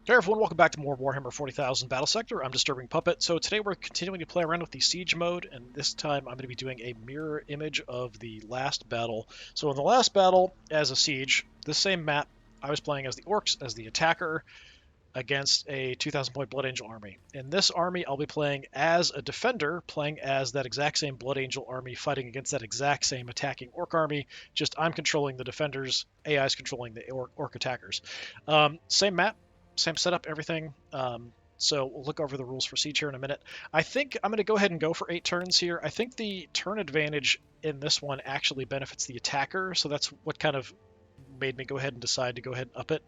Hey everyone, welcome back to more Warhammer 40,000 Battlesector. I'm DisturbingPuppet. So today we're continuing to play around with the Siege mode, and this time I'm going to be doing a mirror image of the last battle. So in the last battle, as a Siege, this same map, I was playing as the Orks, as the attacker, against a 2,000 point Blood Angel army. In this army, I'll be playing as a defender, playing as that exact same Blood Angel army, fighting against that exact same attacking Ork army, just I'm controlling the defenders, AI's controlling the Ork attackers. Same map, same setup, everything. So we'll look over the rules for Siege here in a minute. I think I'm going to go ahead and go for 8 turns here. I think the turn advantage in this one actually benefits the attacker, so that's what kind of made me go ahead and decide to go ahead and up it.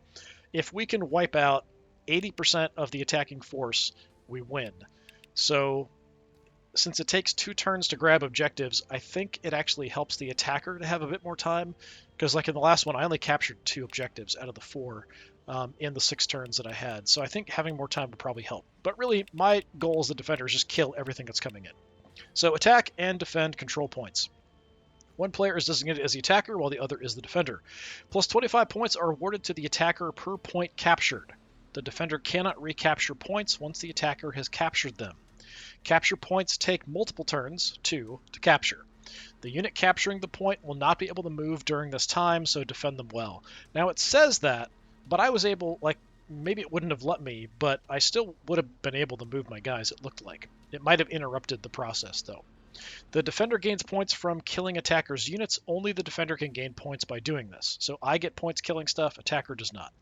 If we can wipe out 80% of the attacking force, we win. So since it takes 2 turns to grab objectives, I think it actually helps the attacker to have a bit more time, because like in the last one, I only captured 2 objectives out of the 4 in the 6 turns that I had. So I think having more time would probably help. But really, my goal as the defender is just kill everything that's coming in. So attack and defend control points. One player is designated as the attacker, while the other is the defender. Plus 25 points are awarded to the attacker per point captured. The defender cannot recapture points once the attacker has captured them. Capture points take multiple turns, 2, to capture. The unit capturing the point will not be able to move during this time, so defend them well. Now it says that, but I was able, maybe it wouldn't have let me, but I still would have been able to move my guys, it looked like. It might have interrupted the process, though. The defender gains points from killing attackers' units. Only the defender can gain points by doing this. So I get points killing stuff, attacker does not.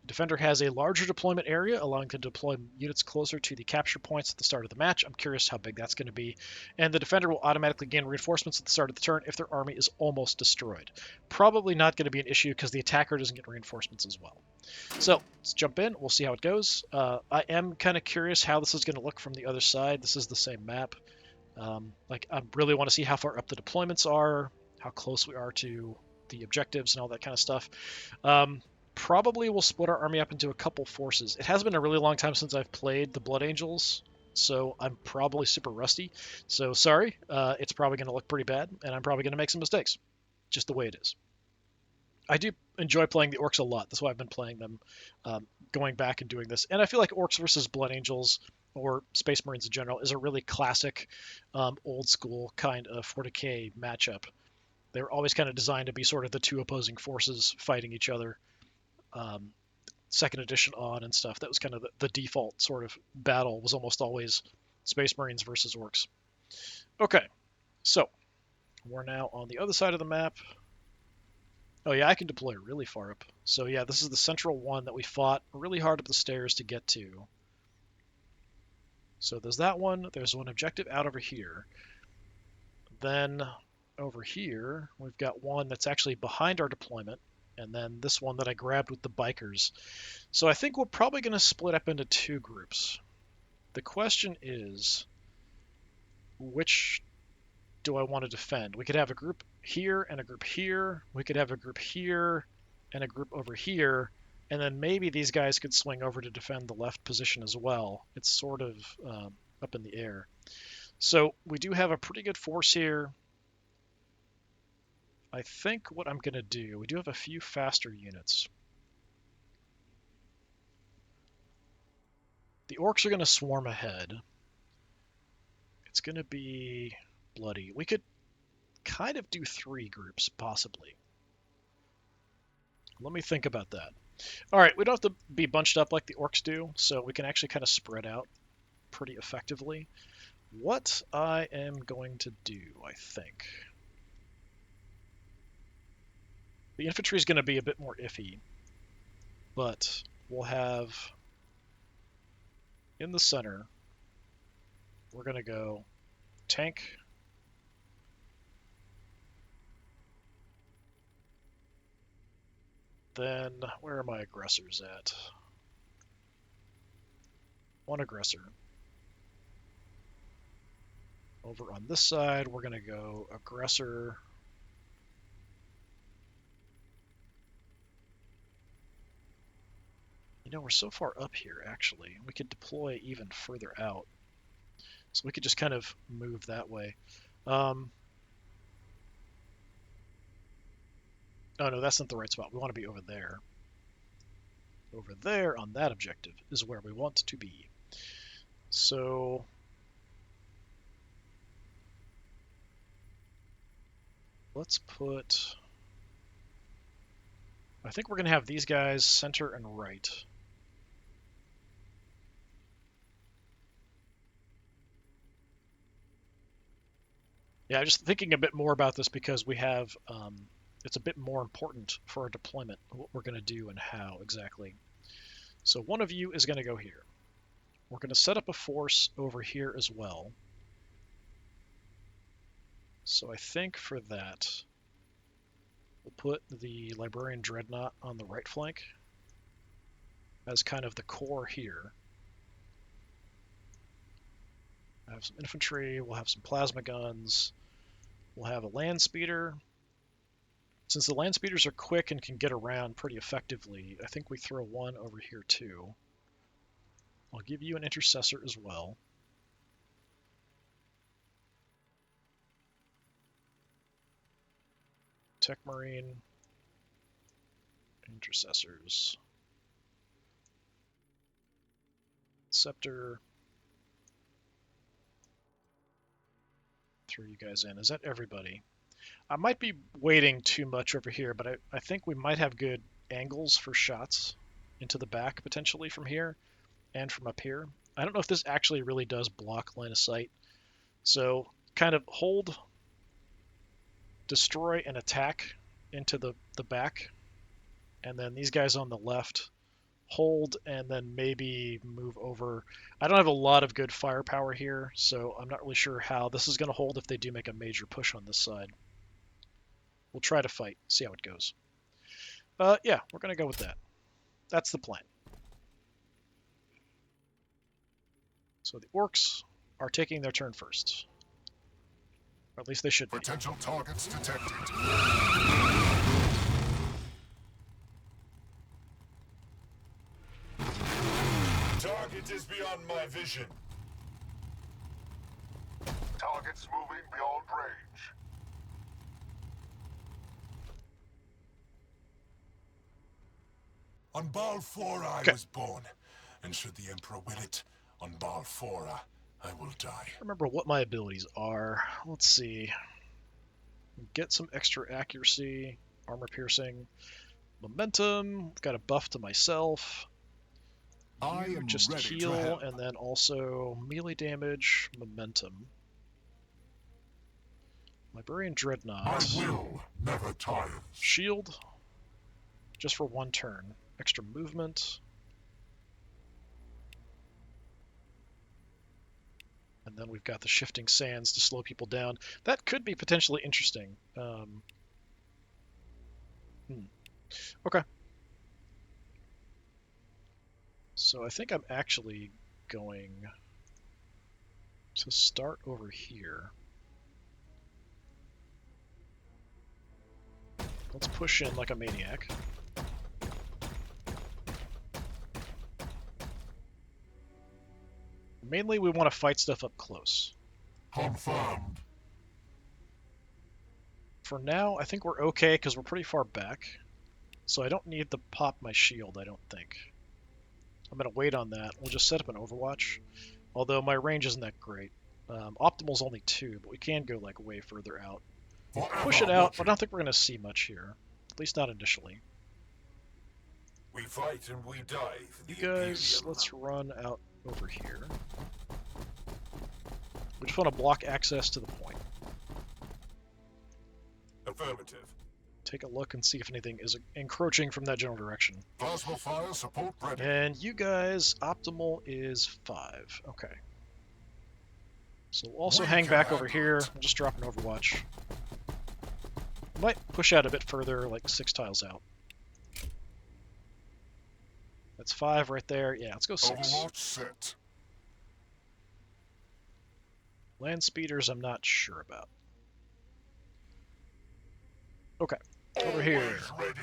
Defender has a larger deployment area, allowing to deploy units closer to the capture points at the start of the match. I'm curious how big that's going to be. And the defender will automatically gain reinforcements at the start of the turn if their army is almost destroyed. Probably not going to be an issue because the attacker doesn't get reinforcements as well. So let's jump in. We'll see how it goes. I am kind of curious how this is going to look from the other side. This is the same map. I really want to see how far up the deployments are, how close we are to the objectives and all that kind of stuff. Probably we'll split our army up into a couple forces. It has been a really long time since I've played the Blood Angels, so I'm probably super rusty. So sorry, it's probably going to look pretty bad, and I'm probably going to make some mistakes. Just the way it is. I do enjoy playing the Orks a lot. That's why I've been playing them, going back and doing this. And I feel like Orks versus Blood Angels, or Space Marines in general, is a really classic, old school kind of 40k matchup. They were always kind of designed to be sort of the 2 opposing forces fighting each other. Second edition on and stuff. That was kind of the default sort of battle, was almost always Space Marines versus Orks. Okay, so we're now on the other side of the map. Oh yeah, I can deploy really far up. So yeah, this is the central one that we fought really hard up the stairs to get to. So there's that one. There's one objective out over here. Then over here, we've got one that's actually behind our deployment. And then this one that I grabbed with the bikers. So I think we're probably going to split up into 2 groups. The question is, which do I want to defend? We could have a group here and a group here. We could have a group here and a group over here. And then maybe these guys could swing over to defend the left position as well. It's sort of up in the air. So we do have a pretty good force here. I think what I'm going to do, we do have a few faster units. The Orks are going to swarm ahead. It's going to be bloody. We could kind of do 3 groups, possibly. Let me think about that. All right, we don't have to be bunched up like the Orks do, so we can actually kind of spread out pretty effectively. What I am going to do, I think... The infantry is going to be a bit more iffy, but we'll have, in the center, we're going to go tank, then where are my aggressors at? One aggressor. Over on this side, we're going to go aggressor, we're so far up here, actually. We could deploy even further out. So we could just kind of move that way. Oh, no, that's not the right spot. We want to be over there. over there on that objective is where we want to be. So let's put, I think we're going to have these guys center and right. Yeah, just thinking a bit more about this because we have, it's a bit more important for our deployment, what we're going to do and how exactly. So one of you is going to go here. We're going to set up a force over here as well. So I think for that, we'll put the Librarian Dreadnought on the right flank as kind of the core here. I have some infantry, we'll have some plasma guns, we'll have a land speeder. Since the land speeders are quick and can get around pretty effectively, I think we throw one over here too. I'll give you an intercessor as well. Tech Marine, intercessors. Scepter. Throw you guys in. Is that everybody? I might be waiting too much over here, but I think we might have good angles for shots into the back potentially from here and from up here. I don't know if this actually really does block line of sight. So kind of hold, destroy, and attack into the back. And then these guys on the left hold and then maybe move over. I don't have a lot of good firepower here, so I'm not really sure how this is going to hold if they do make a major push on this side. We'll try to fight, see how it goes. Yeah, we're going to go with that. That's the plan. So the Orks are taking their turn first. Or at least they should be. Potential targets detected. Target is beyond my vision. Targets moving beyond range. On Balfora I was born, and should the Emperor will it, on Balfora I will die. Remember what my abilities are. Let's see. Get some extra accuracy, armor piercing, momentum. Got a buff to myself. I am just ready to heal, help. and then also melee damage, momentum. Librarian Dreadnought. My will never tires. Shield, just for one turn. Extra movement. And then we've got the Shifting Sands to slow people down. That could be potentially interesting. Okay. So I think I'm actually going to start over here. Let's push in like a maniac. Mainly we want to fight stuff up close. Confirmed. For now, I think we're okay because we're pretty far back. So I don't need to pop my shield, I don't think. I'm going to wait on that. We'll just set up an Overwatch. Although my range isn't that great. Optimal's only 2, but we can go like way further out. Push it out, but I don't think we're going to see much here. At least not initially. We fight and we die for the You guys, Imperium. let's run out over here. We just want to block access to the point. Affirmative. Take a look and see if anything is encroaching from that general direction. Plasma fire support ready. And you guys, optimal is 5. Okay. So we'll also We hang can back over handle here. it. We'll just drop an Overwatch. Might push out a bit further, like 6 tiles out. That's 5 right there. Yeah, let's go 6. Overwatch set. Land speeders, I'm not sure about. Okay, over here. Always ready.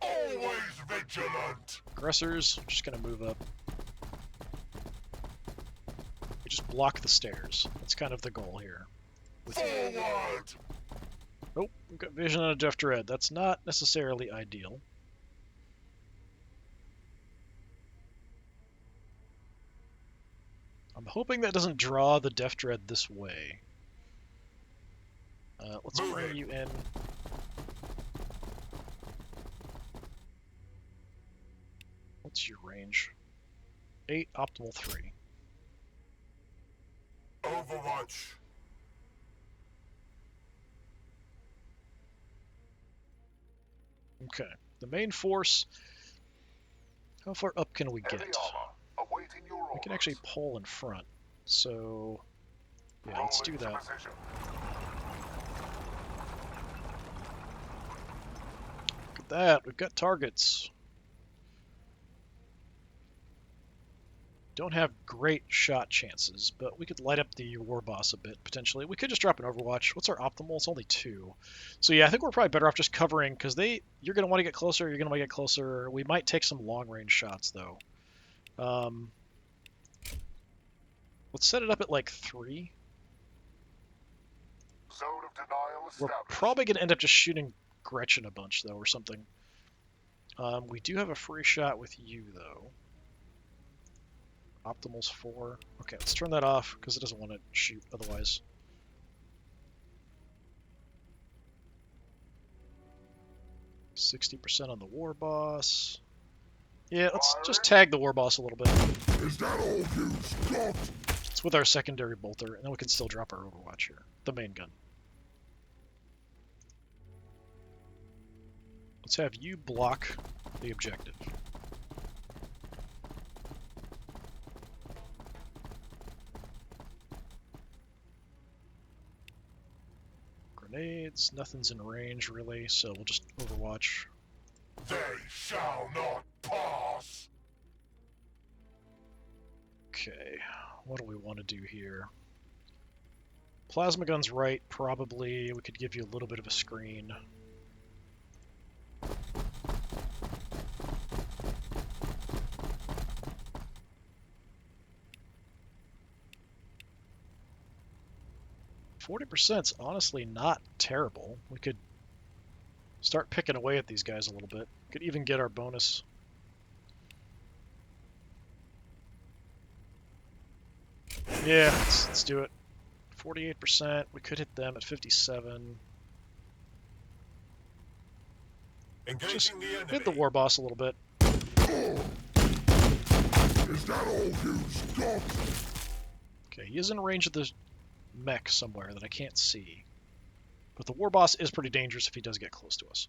Always vigilant. Aggressors, just gonna move up. We just block the stairs. That's kind of the goal here. Forward. Oh, we've got vision on a Death Dread. That's not necessarily ideal. I'm hoping that doesn't draw the Death Dread this way. Let's bring you in. What's your range? 8, optimal 3. Overwatch. Okay. The main force. How far up can we get? We can actually pull in front. So, yeah, let's do that. Look at that. We've got targets. Don't have great shot chances, but we could light up the war boss a bit, potentially. We could just drop an Overwatch. What's our optimal? It's only 2. So yeah, I think we're probably better off just covering, because you're going to want to get closer, you're going to want to get closer. We might take some long-range shots, though. Let's set it up at, like, 3. Zone of denial We're established. probably going to end up just shooting Gretchen a bunch, though, or something. We do have a free shot with you, though. Optimal's 4. Okay, let's turn that off, because it doesn't want to shoot otherwise. %60 on the war boss. Yeah, let's just tag the war boss a little bit. Is that all you've got? It's with our secondary bolter, and then we can still drop our Overwatch here. The main gun. Let's have you block the objective. Grenades, nothing's in range really, so we'll just Overwatch. They shall not pass. Okay, what do we want to do here? Plasma gun's right, probably. We could give you a little bit of a screen. %40's honestly not terrible. We could start picking away at these guys a little bit. Could even get our bonus. Yeah, let's do it. 48%. We could hit them at 57. Just hit the war boss a little bit. Is that all you've got? Okay, he is in range of the mech somewhere that I can't see. But the war boss is pretty dangerous if he does get close to us.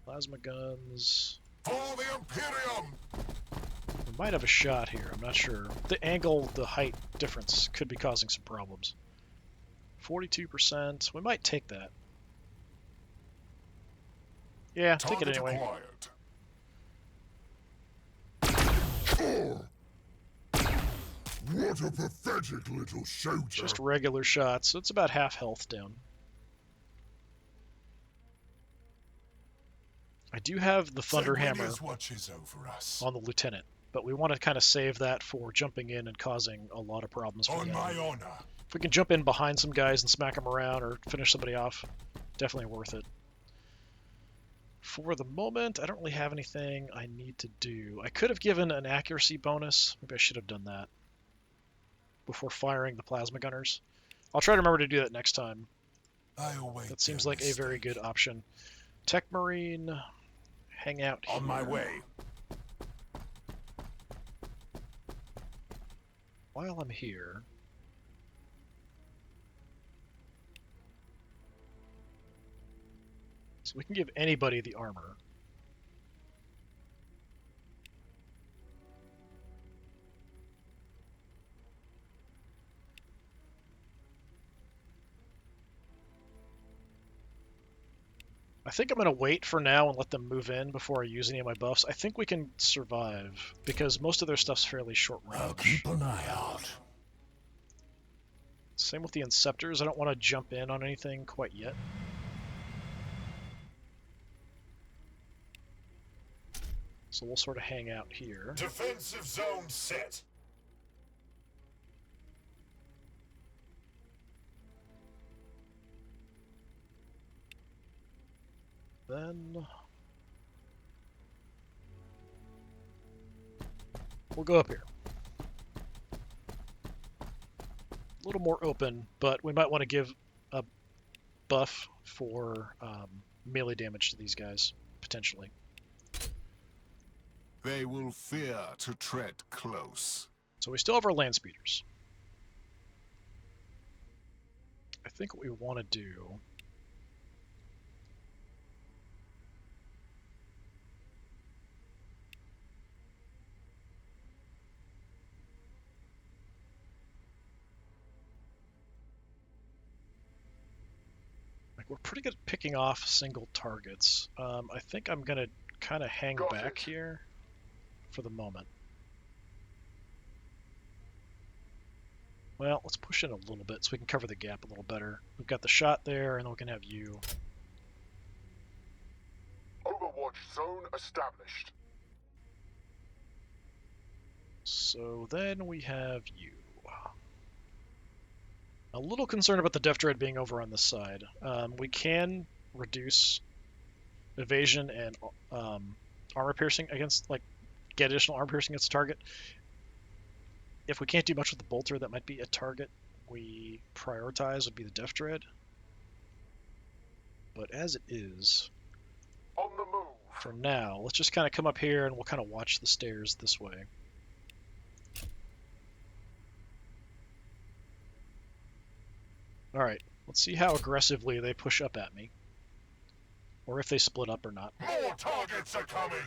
Plasma guns. For the Imperium! We might have a shot here, I'm not sure. The angle, the height difference could be causing some problems. 42%. We might take that. Yeah, take it anyway. What a pathetic little shooter. Just regular shots, so it's about half health down. I do have the Thunder Hammer on the Lieutenant, but we want to kind of save that for jumping in and causing a lot of problems for On the my enemy. honor. If we can jump in behind some guys and smack them around or finish somebody off, definitely worth it. For the moment, I don't really have anything I need to do. I could have given an accuracy bonus. Maybe I should have done that before firing the plasma gunners. I'll try to remember to do that next time. That seems like a very good option. Tech Marine, hang out here. On my way. While I'm here, so we can give anybody the armor. I think I'm going to wait for now and let them move in before I use any of my buffs. I think we can survive, because most of their stuff's fairly short range. I'll keep an eye out. Same with the Inceptors. I don't want to jump in on anything quite yet. So we'll sort of hang out here. Defensive zone set. Then we'll go up here. A little more open, but we might want to give a buff for melee damage to these guys, potentially. They will fear to tread close. So we still have our land speeders. I think what we want to do... We're pretty good at picking off single targets. I think I'm going to kind of hang back here for the moment. Well, let's push in a little bit so we can cover the gap a little better. We've got the shot there, and then we can have you. Overwatch zone established. So then we have you. A little concerned about the Death Dread being over on this side. We can reduce evasion and armor piercing against, like, get additional armor piercing against the target. If we can't do much with the bolter, that might be a target we prioritize would be the Death Dread. But as it is, On the move. for now, let's just kind of come up here and we'll kind of watch the stairs this way. Alright, let's see how aggressively they push up at me. Or if they split up or not. More targets are coming.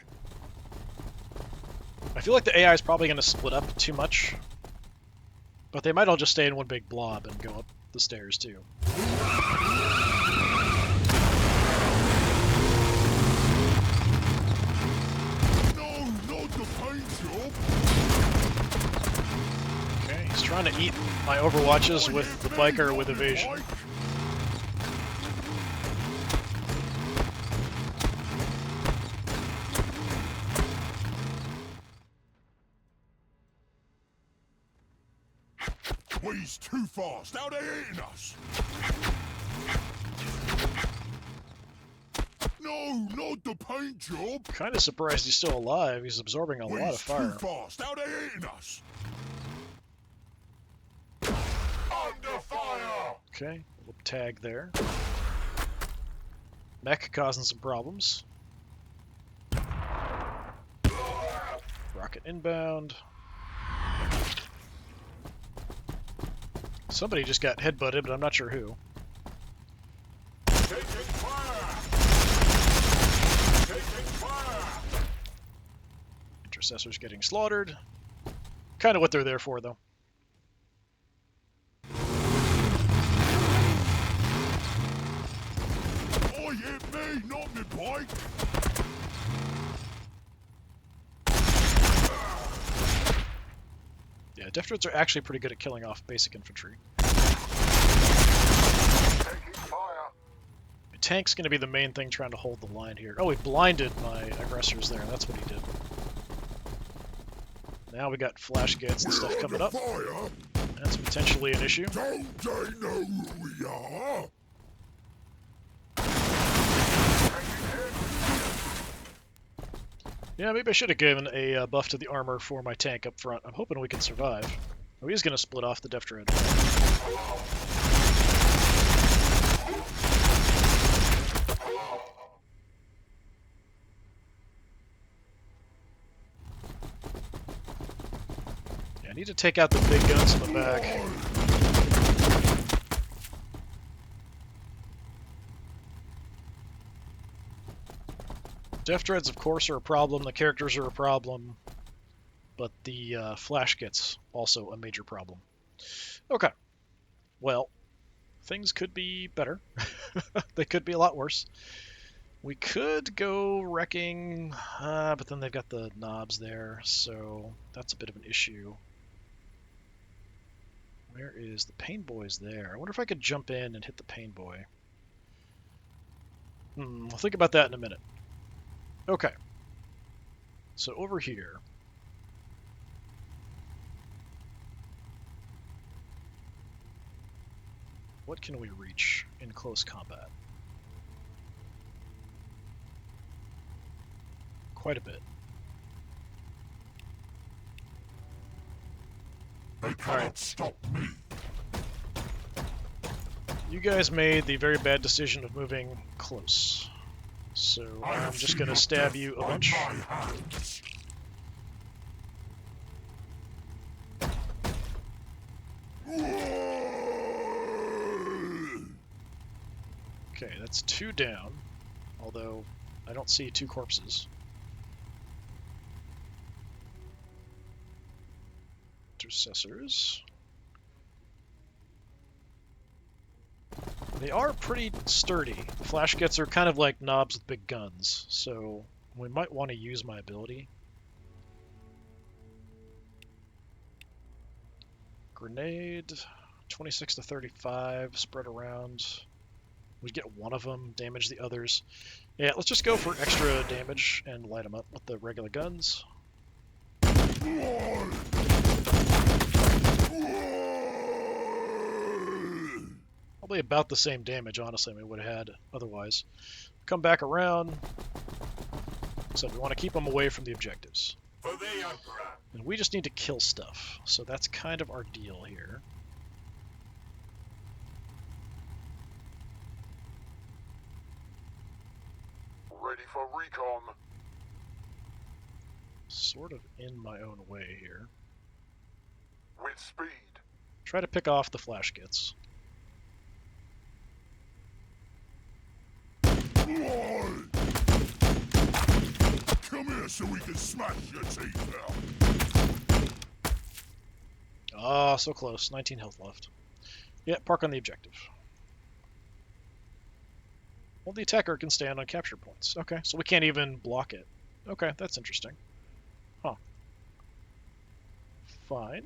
I feel like the AI is probably going to split up too much. But they might all just stay in one big blob and go up the stairs too. No, not the paint job. Okay, he's trying to eat my Overwatches with the biker with evasion. He's too fast. Now they're eating us. No, not the paint job. Kind of surprised he's still alive. He's absorbing a lot of fire. Too fast. Now they're eating us. Under fire. Okay, little tag there. Mech causing some problems. Rocket inbound. Somebody just got headbutted, but I'm not sure who. Taking fire. Taking fire. Intercessors getting slaughtered. Kind of what they're there for, though. Oh, hit me, not me bike. Yeah, Death Dreads are actually pretty good at killing off basic infantry. Taking fire. My tank's going to be the main thing trying to hold the line here. Oh, he blinded my aggressors there. That's what he did. Now we got flash gates and stuff coming up. Fire. That's potentially an issue. Don't they know who we are? Yeah, maybe I should have given a buff to the armor for my tank up front. I'm hoping we can survive. Oh, he's going to split off the Death Dread. Yeah, I need to take out the big guns in the back. Death Dreads, of course, are a problem. The characters are a problem. But the flash gets also a major problem. Okay. Well, things could be better. They could be a lot worse. We could go wrecking, but then they've got the knobs there, so that's a bit of an issue. Where is the Pain Boy's there? I wonder if I could jump in and hit the Pain Boy. I'll think about that in a minute. Okay. So over here. What can we reach in close combat? Quite a bit. They cannot stop me. You guys made the very bad decision of moving close. So I'm just going to stab you a bunch. Okay, that's 2 down. Although, I don't see 2 corpses. Intercessors. They are pretty sturdy. Flash gets are kind of like knobs with big guns, so we might want to use my ability. Grenade, 26 to 35, spread around. We get one of them, damage the others. Yeah, let's just go for extra damage and light them up with the regular guns. Probably about the same damage, honestly, we would have had otherwise. Come back around. So we want to keep them away from the objectives. And we just need to kill stuff. So that's kind of our deal here. Ready for recon. Sort of in my own way here. With speed. Try to pick off the flash gets. Come here so we can smash your teeth out. Ah, so close. 19 health left. Yeah, park on the objective. Well, the attacker can stand on capture points. Okay, so we can't even block it. Okay, that's interesting. Huh. Fine.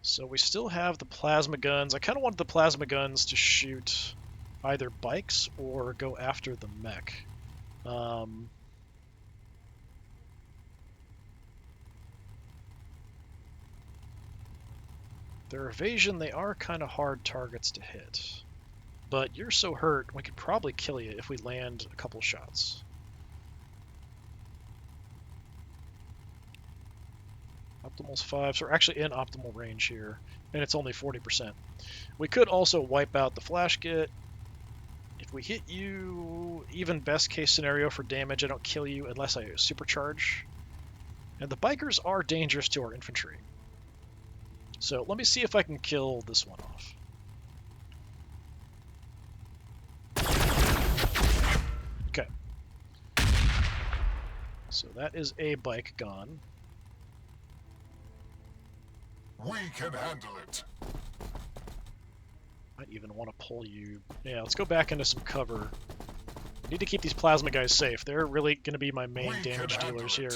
So we still have the plasma guns. I kind of wanted the plasma guns to shoot either bikes or go after the mech. Their evasion, they are kind of hard targets to hit. But you're so hurt, we could probably kill you if we land a couple shots. Optimal's 5, so we're actually in optimal range here, and it's only 40%. We could also wipe out the flash get. If we hit you, even best case scenario for damage, I don't kill you unless I supercharge. And the bikers are dangerous to our infantry. So let me see if I can kill this one off. Okay. So that is a bike gone. We can handle it. Might even want to pull you. Yeah, let's go back into some cover. Need to keep these plasma guys safe. They're really going to be my main damage dealers here.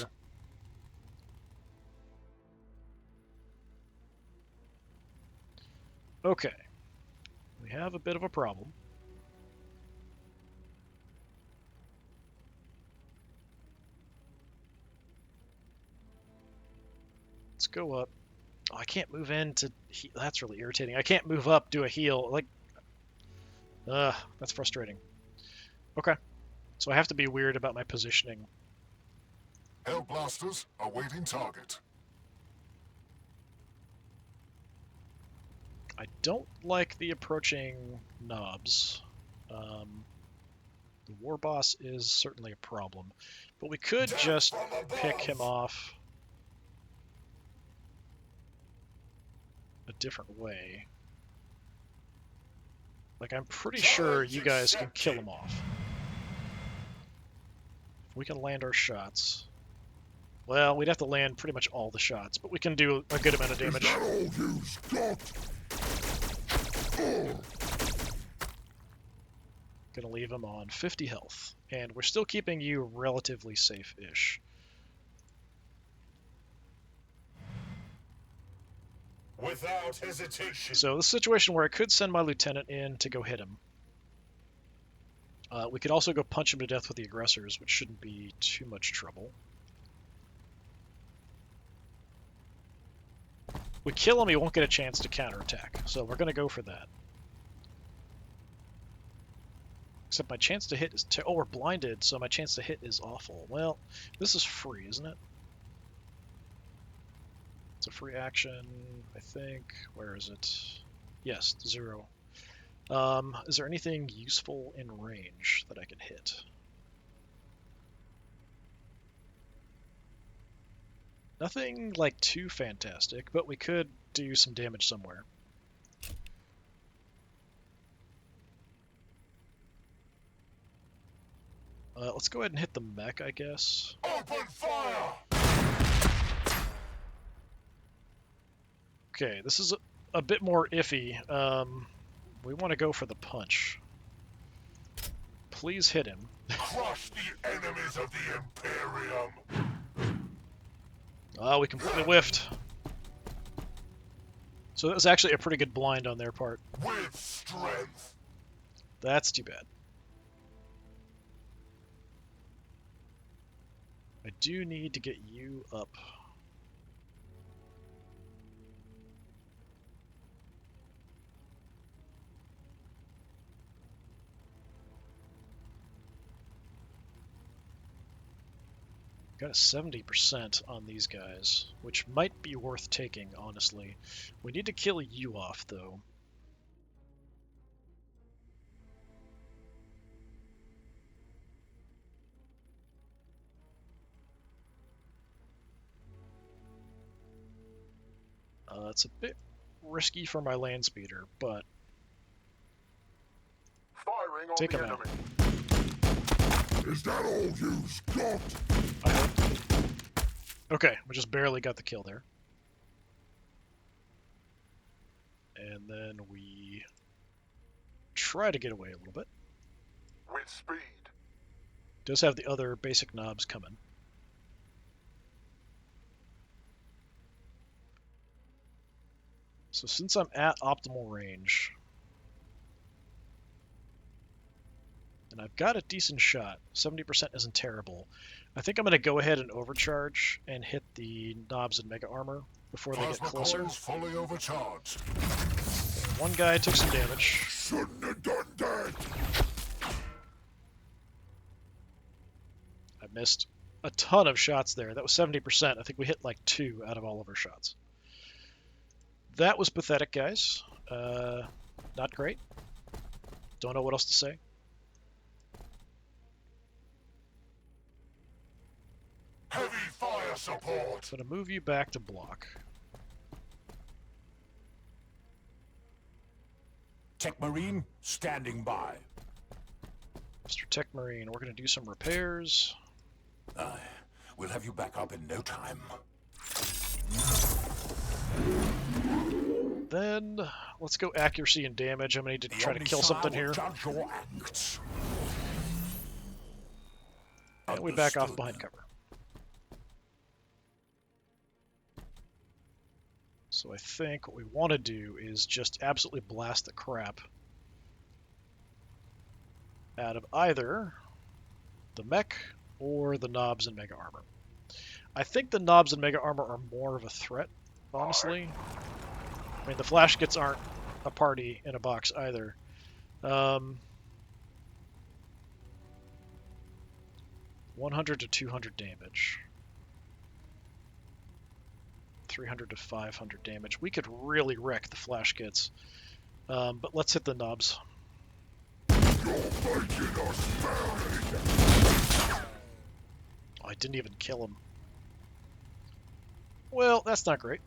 Okay. We have a bit of a problem. Let's go up. Oh, I can't move in to... That's really irritating. I can't move up, do a heal. Like, that's frustrating. Okay. So I have to be weird about my positioning. Hell blasters awaiting target. I don't like the approaching knobs. The war boss is certainly a problem. But we could just pick him off a different way. Like, I'm pretty sure you guys can kill him off. If we can land our shots. Well, we'd have to land pretty much all the shots, but we can do a good amount of damage. Gonna leave him on 50 health. And we're still keeping you relatively safe-ish. Without hesitation. So this situation where I could send my lieutenant in to go hit him. We could also go punch him to death with the aggressors, which shouldn't be too much trouble. We kill him, he won't get a chance to counterattack, so we're going to go for that. Except my chance to hit is... Oh, we're blinded, so my chance to hit is awful. Well, this is free, isn't it? It's a free action, I think. Where is it? Yes, 0. Is there anything useful in range that I can hit? Nothing like too fantastic, but we could do some damage somewhere. Let's go ahead and hit the mech, I guess. Open fire! Okay, this is a bit more iffy. We want to go for the punch. Please hit him. Crush the enemies of the Imperium! Oh, we completely whiffed. So that was actually a pretty good blind on their part. With strength! That's too bad. I do need to get you up. Got a 70% on these guys, which might be worth taking, honestly. We need to kill you off, though. It's a bit risky for my land speeder, but Firing on take the him enemy. out. Is that all you've got? I hope. Okay, we just barely got the kill there. And then we try to get away a little bit. With speed. Does have the other basic knobs coming. So since I'm at optimal range, and I've got a decent shot, 70% isn't terrible, I think I'm going to go ahead and overcharge and hit the knobs and mega armor before they get closer. Fully overcharged. One guy took some damage. Shouldn't have done that. I missed a ton of shots there. That was 70%. I think we hit like 2 out of all of our shots. That was pathetic, guys. Not great. Don't know what else to say. Heavy fire support. I'm going to move you back to block. Tech Marine, standing by. Mr. Tech Marine, we're going to do some repairs. Aye, we'll have you back up in no time. Then, let's go accuracy and damage. I'm going to need to try to kill Omnissiah something will here. judge your acts. And we back off Understood. behind cover. So I think what we want to do is just absolutely blast the crap out of either the mech or the knobs and mega armor. I think the knobs and mega armor are more of a threat, honestly. I mean, the flash kits aren't a party in a box either. 100 to 200 damage. 300 to 500 damage. We could really wreck the flash kits. But let's hit the knobs. You're making us buried. Oh, I didn't even kill him. Well, that's not great.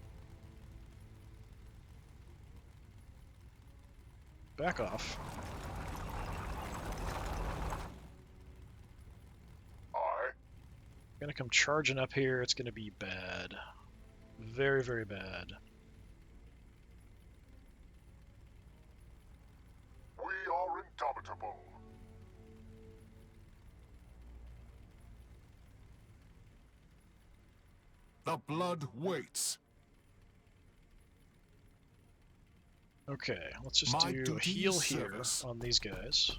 Back off. Aye. Gonna come charging up here. It's gonna be bad. Very, very bad. We are indomitable. The blood waits. Okay, let's just My do a duty heal is here service. on these guys.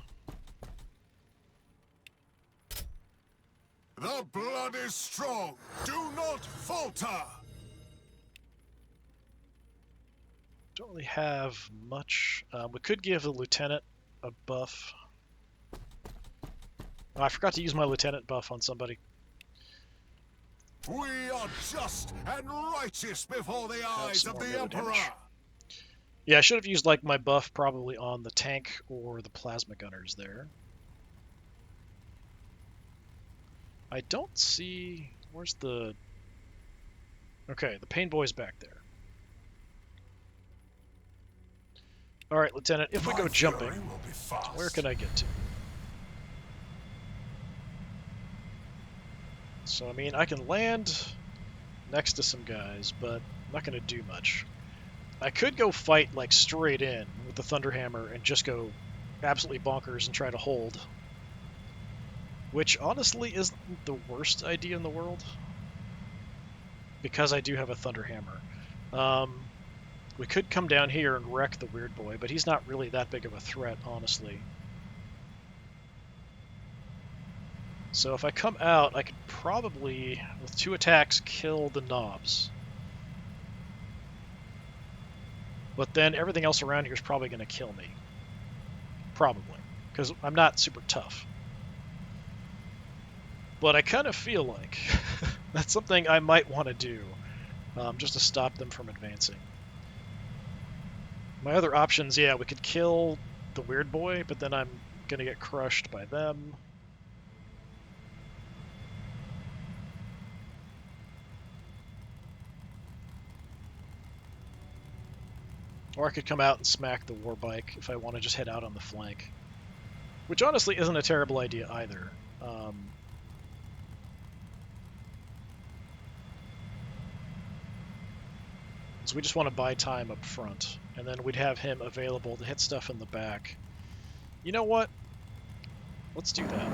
The blood is strong. Do not falter. Don't really have much. We could give the lieutenant a buff. Oh, I forgot to use my lieutenant buff on somebody. We are just and righteous before the eyes some of more the melee Emperor. damage. Yeah, I should have used like my buff probably on the tank or the plasma gunners there. I don't see... Where's the... Okay, the Pain Boy's back there. Alright, Lieutenant, if we go jumping, where can I get to? So, I mean, I can land next to some guys, but I'm not going to do much. I could go fight, like, straight in with the Thunderhammer and just go absolutely bonkers and try to hold. Which, honestly, isn't the worst idea in the world. Because I do have a Thunderhammer. We could come down here and wreck the Weird Boy, but he's not really that big of a threat, honestly. So if I come out, I could probably, with 2 attacks, kill the knobs. But then everything else around here is probably going to kill me. Probably. Because I'm not super tough. But I kind of feel like that's something I might want to do, just to stop them from advancing. My other options, yeah, we could kill the Weird Boy, but then I'm going to get crushed by them. Or I could come out and smack the Warbike if I want to just head out on the flank. Which honestly isn't a terrible idea either. So we just want to buy time up front, and then we'd have him available to hit stuff in the back. You know what? Let's do that.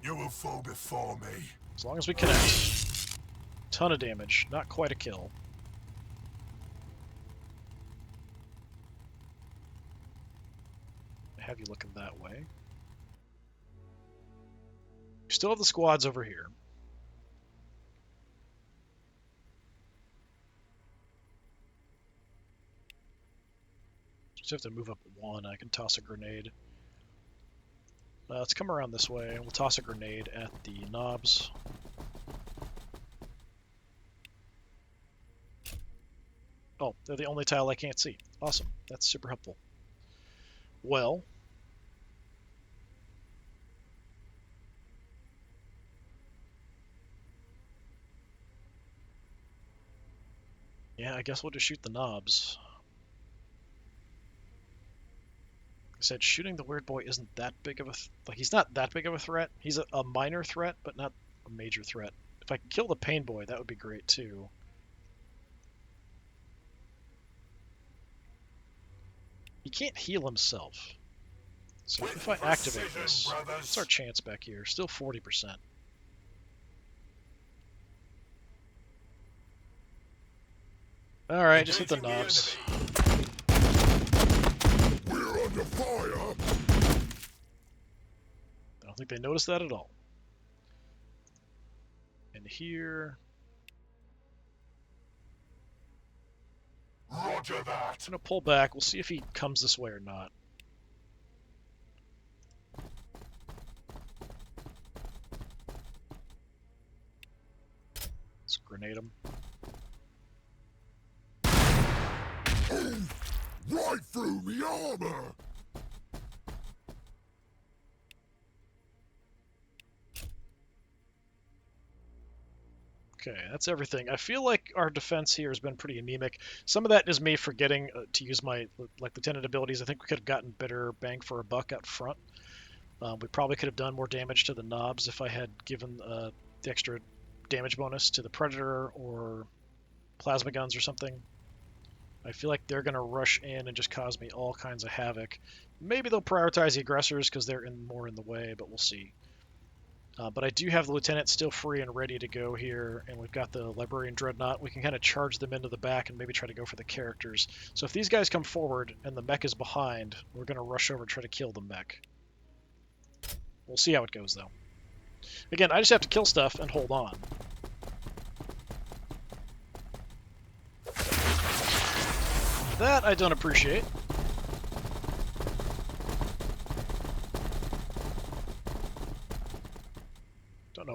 You will fall before me. As long as we connect. Ton of damage, not quite a kill. I have you looking that way. We still have the squads over here. Just have to move up 1. I can toss a grenade. Let's come around this way, and we'll toss a grenade at the knobs. Oh, they're the only tile I can't see. Awesome. That's super helpful. Well... yeah, I guess we'll just shoot the knobs. I said shooting the Weird Boy isn't that big of a... like, he's not that big of a threat. He's a minor threat, but not a major threat. If I could kill the Pain Boy, that would be great, too. He can't heal himself. So if I activate this, what's our chance back here? Still 40%. Alright, just hit the knobs. We're under fire. I don't think they noticed that at all. And here... Roger that. I'm gonna pull back. We'll see if he comes this way or not. Let's grenade him. Right through me armor. Okay, that's everything. I feel like our defense here has been pretty anemic. Some of that is me forgetting to use my lieutenant abilities. I think we could have gotten better bang for a buck out front. We probably could have done more damage to the knobs if I had given the extra damage bonus to the Predator or plasma guns or something. I feel like they're going to rush in and just cause me all kinds of havoc. Maybe they'll prioritize the aggressors because they're more in the way, but we'll see. But I do have the Lieutenant still free and ready to go here, and we've got the Librarian Dreadnought. We can kind of charge them into the back and maybe try to go for the characters. So if these guys come forward and the mech is behind, we're going to rush over and try to kill the mech. We'll see how it goes, though. Again, I just have to kill stuff and hold on. That I don't appreciate.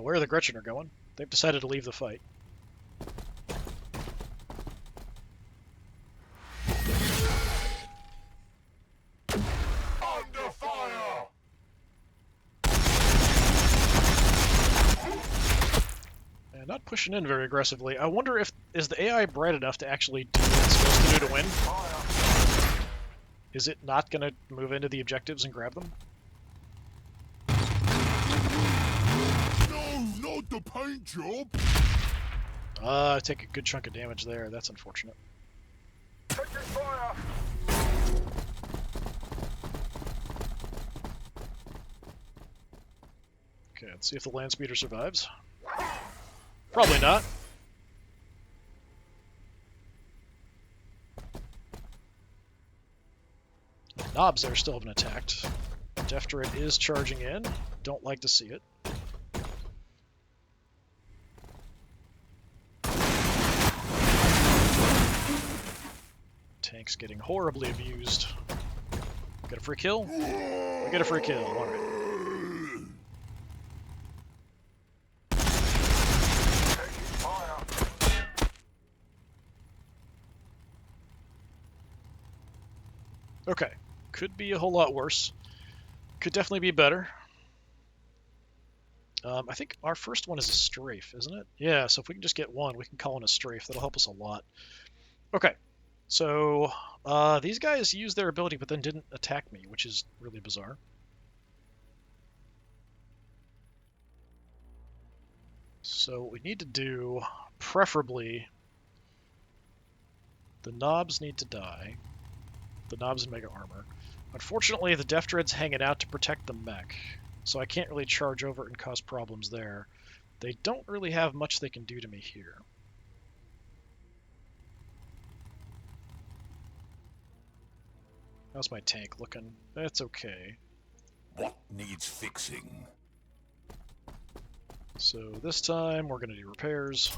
where the Gretchen are going. They've decided to leave the fight. Under fire! And not pushing in very aggressively. I wonder if is the AI bright enough to actually do what it's supposed to do to win? Is it not going to move into the objectives and grab them? No, not the paint job! I take a good chunk of damage there. That's unfortunate. Taking fire! Okay, let's see if the land speeder survives. Probably not. The knobs there still haven't attacked. Death Dread is charging in. Don't like to see it. Tank's getting horribly abused. Get a free kill? We get a free kill. Alright. Okay. Could be a whole lot worse. Could definitely be better. I think our first one is a strafe, isn't it? Yeah, so if we can just get one, we can call in a strafe. That'll help us a lot. Okay. So, these guys used their ability but then didn't attack me, which is really bizarre. So what we need to do, preferably, the knobs need to die. The knobs and mega armor. Unfortunately, the Death Dread's hanging out to protect the mech, so I can't really charge over and cause problems there. They don't really have much they can do to me here. How's my tank looking? That's okay. What needs fixing? So this time we're going to do repairs.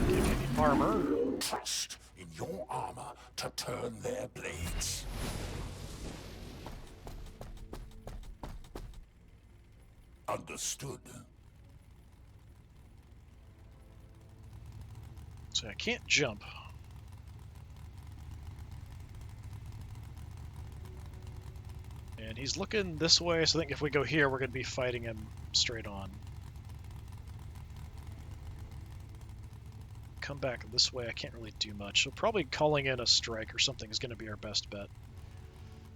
Give me the armor. Trust in your armor to turn their blades. Understood. So I can't jump. And he's looking this way, so I think if we go here, we're going to be fighting him straight on. Come back this way, I can't really do much. So probably calling in a strike or something is going to be our best bet.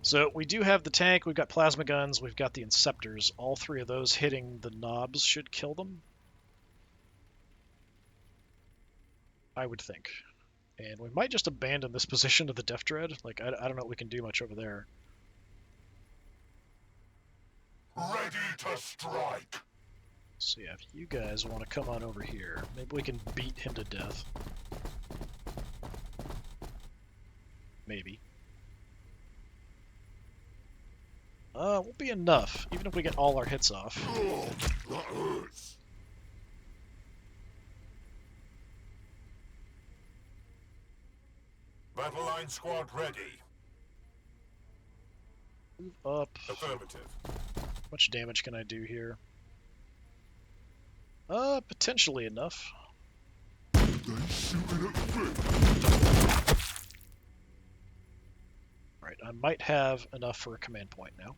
So we do have the tank, we've got plasma guns, we've got the Inceptors. All three of those hitting the knobs should kill them. I would think. And we might just abandon this position to the Death Dread. Like, I don't know what we can do much over there. Ready to strike! So yeah, if you guys want to come on over here, maybe we can beat him to death. Maybe. Won't be enough, even if we get all our hits off. Oh, that hurts! Battle line squad ready. Move up. Affirmative. How much damage can I do here? Potentially enough. They shooting at me. Alright, I might have enough for a command point now.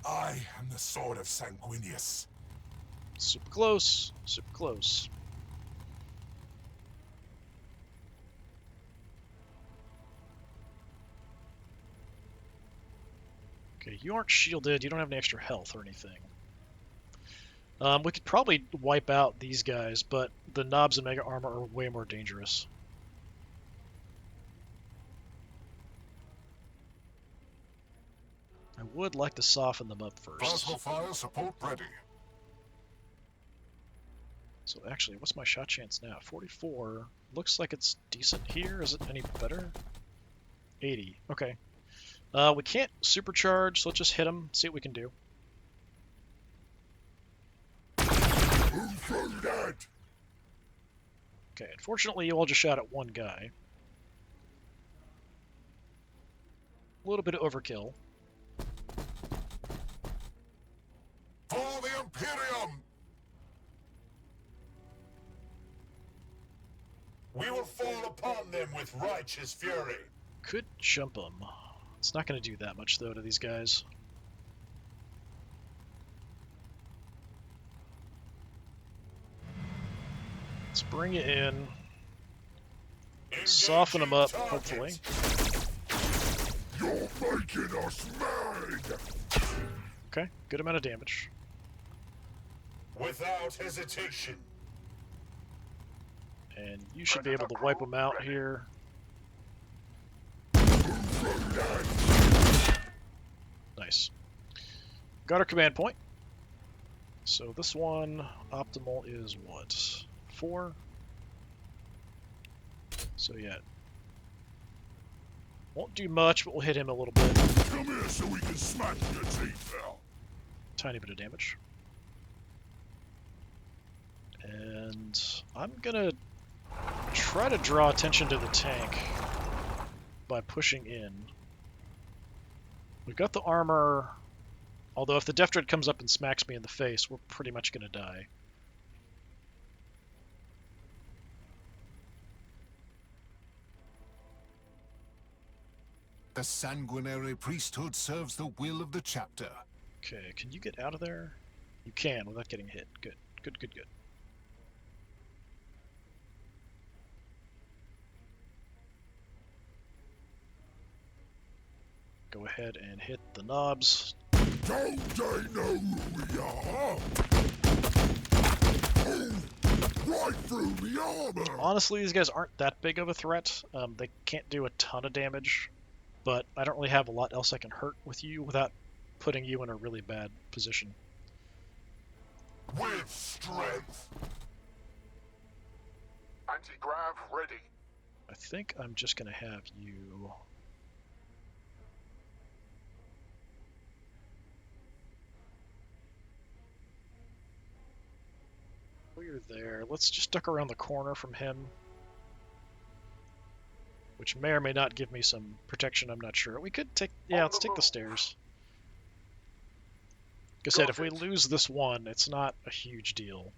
I am the sword of Sanguinius. Super close, super close. Okay, you aren't shielded, you don't have any extra health or anything. We could probably wipe out these guys, but the knobs and mega armor are way more dangerous. I would like to soften them up first. Plasma fire support ready. So actually, what's my shot chance now? 44. Looks like it's decent here. Is it any better? 80. Okay. We can't supercharge, so let's just hit him, see what we can do. Who's dead? Okay, unfortunately you all just shot at one guy. A little bit of overkill. For the Imperium! We will fall upon them with righteous fury. Could jump them. It's not going to do that much, though, to these guys. Let's bring it in. Soften them up, hopefully. You're making us mad! Okay, good amount of damage. Without hesitation. And you should be able to wipe them out here. Nice. Got our command point. So this one, optimal is what? 4? So yeah. Won't do much, but we'll hit him a little bit. Come here so we can smack your teeth out. Tiny bit of damage. And I'm gonna try to draw attention to the tank by pushing in. We've got the armor, although if the Death Dread comes up and smacks me in the face, we're pretty much gonna die. The sanguinary priesthood serves the will of the chapter. Okay, can you get out of there? You can without getting hit. Good, good, good, good. Go ahead and hit the knobs. Don't they know who we are? Oh, right through the armor! Honestly, these guys aren't that big of a threat. They can't do a ton of damage, but I don't really have a lot else I can hurt with you without putting you in a really bad position. With strength. Anti-grav ready. I think I'm just going to have you... While you're there, let's just duck around the corner from him. Which may or may not give me some protection, I'm not sure. We could take... Yeah, let's take the stairs. Like I said, if we lose this one, it's not a huge deal.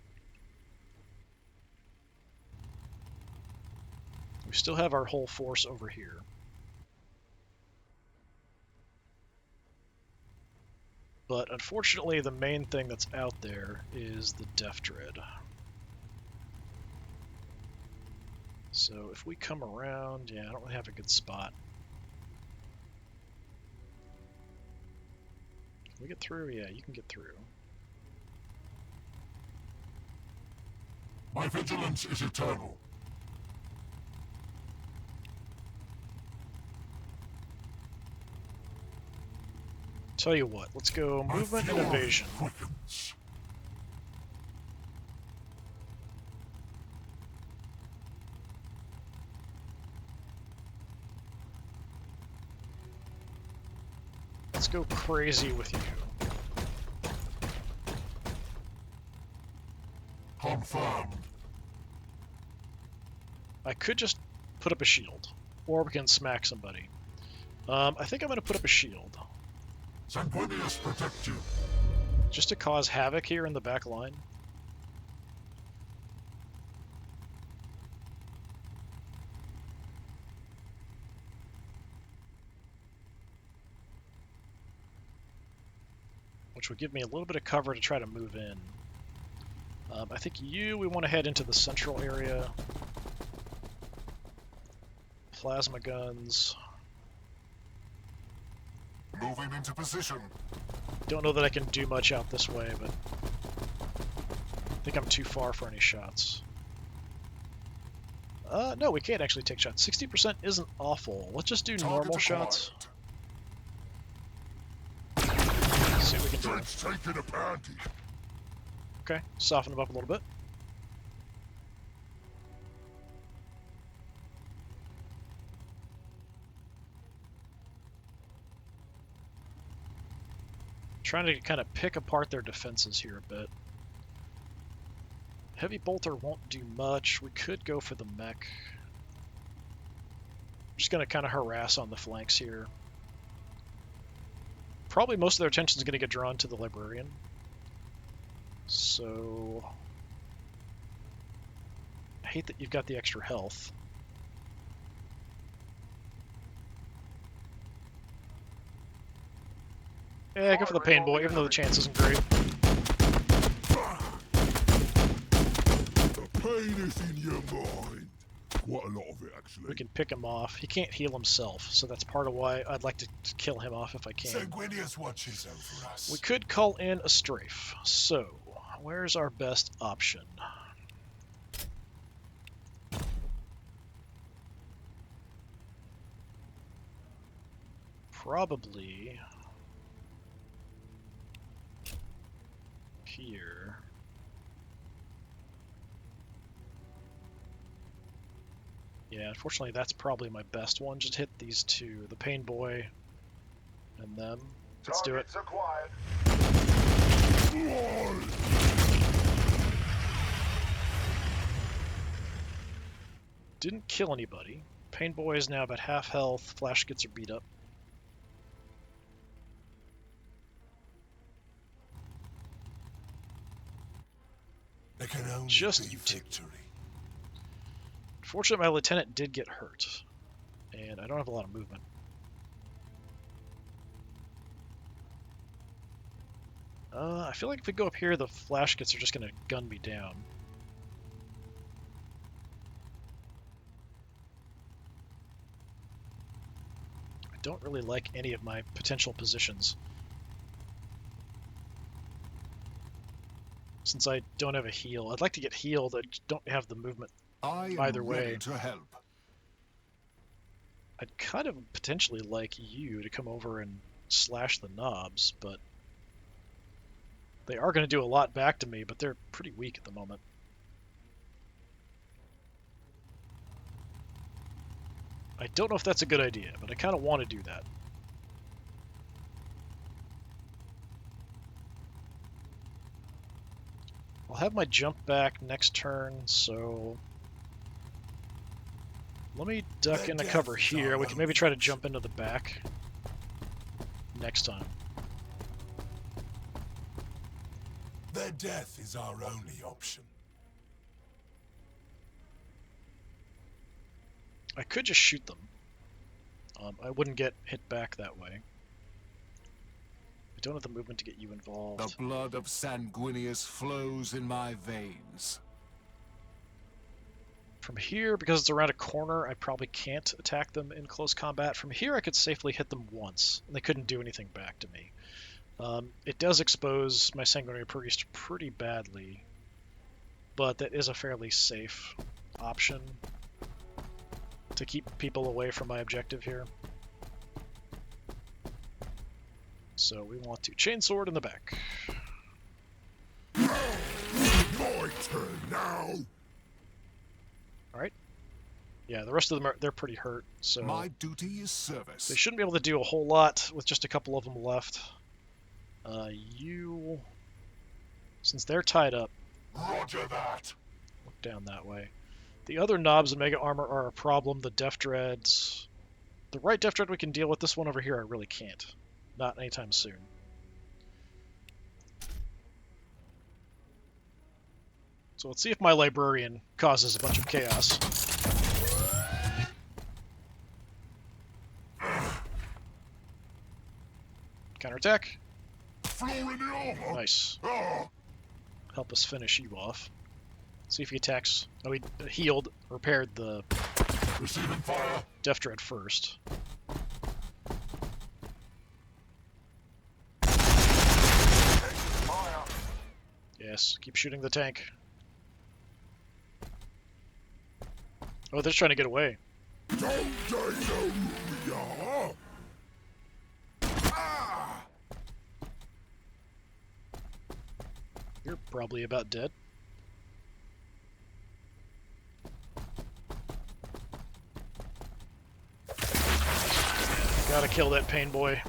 We still have our whole force over here. But unfortunately, the main thing that's out there is the Death Dread. So if we come around, yeah, I don't really have a good spot. Can we get through? Yeah, you can get through. My vigilance is eternal. Tell you what, let's go movement and evasion. Quickens. Let's go crazy with you. Confirmed. I could just put up a shield, or we can smack somebody. I think I'm going to put up a shield. Sanguinius protect you. Just to cause havoc here in the back line. Which would give me a little bit of cover to try to move in. I think we want to head into the central area. Plasma guns. Moving into position. Don't know that I can do much out this way, but I think I'm too far for any shots. No, we can't actually take shots. 60% isn't awful. Let's just do normal shots. See what we can do. It's taking a panty. Okay, soften them up a little bit. Trying to kind of pick apart their defenses here a bit. Heavy bolter won't do much. We could go for the mech. Just going to kind of harass on the flanks here. probably most of their attention is going to get drawn to the librarian. So I hate that you've got the extra health. Yeah, go for the pain boy, even though the chance isn't great. The pain is in your mind. Quite a lot of it, actually. We can pick him off. He can't heal himself, so that's part of why I'd like to kill him off if I can. Sanguinius watches over us. We could call in a strafe. So, where's our best option? Probably here. Yeah, unfortunately that's probably my best one. Just hit these two, the Pain Boy and them. Let's do it. Acquired. Didn't kill anybody. Pain Boy is now about half health. Flash gets her beat up. There can only Just be you two. victory. Fortunately, my lieutenant did get hurt, and I don't have a lot of movement. I feel like if we go up here, the flash gets are just going to gun me down. I don't really like any of my potential positions. Since I don't have a heal, I'd like to get healed. I just don't have the movement. I am Either ready way. to help. I'd kind of potentially like you to come over and slash the knobs, but they are going to do a lot back to me, but they're pretty weak at the moment. I don't know if that's a good idea, but I kind of want to do that. I'll have my jump back next turn, so let me duck into cover here. We can maybe try to jump into the back next time. Their death is our only option. I could just shoot them. I wouldn't get hit back that way. I don't have the movement to get you involved. The blood of Sanguinius flows in my veins. From here, because it's around a corner, I probably can't attack them in close combat. From here, I could safely hit them once, and they couldn't do anything back to me. It does expose my Sanguinary Priest pretty badly, but that is a fairly safe option to keep people away from my objective here. So we want to chainsword in the back. My turn now. Alright. Yeah, the rest of them they're pretty hurt, so My duty is service. they shouldn't be able to do a whole lot with just a couple of them left. Since they're tied up, Roger that. look down that way. The other knobs in Mega Armor are a problem. The Death Dreads. The right Death Dread we can deal with. This one over here I really can't. Not anytime soon. So let's see if my Librarian causes a bunch of chaos. Counterattack. Floor in the armor. Nice. Ah, Help us finish you off. See if he attacks. Oh, he healed, repaired the receiving fire. Death Dread first. Fire. Yes, keep shooting the tank. Oh, they're trying to get away. Don't they know who we are? Ah! You're probably about dead. Gotta kill that Pain Boy.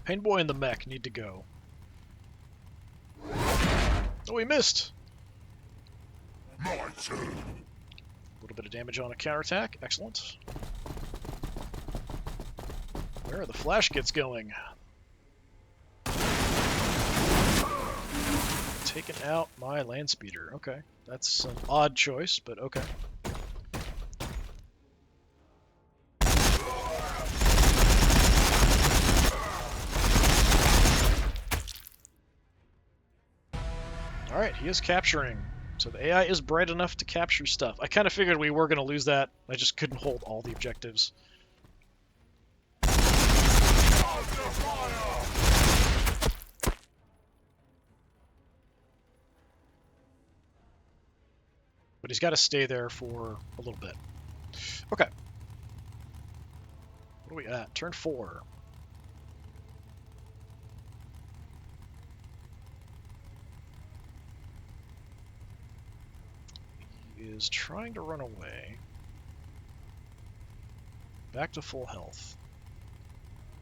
Pain Boy and the mech need to go. Oh, he missed! My turn. A little bit of damage on a counterattack. Excellent. Where are the flash gets going? Taking out my land speeder. Okay, that's an odd choice, but okay. Alright, he is capturing. So the AI is bright enough to capture stuff. I kind of figured we were going to lose that. I just couldn't hold all the objectives. But he's got to stay there for a little bit. Okay. What are we at? Turn 4. He is trying to run away. Back to full health.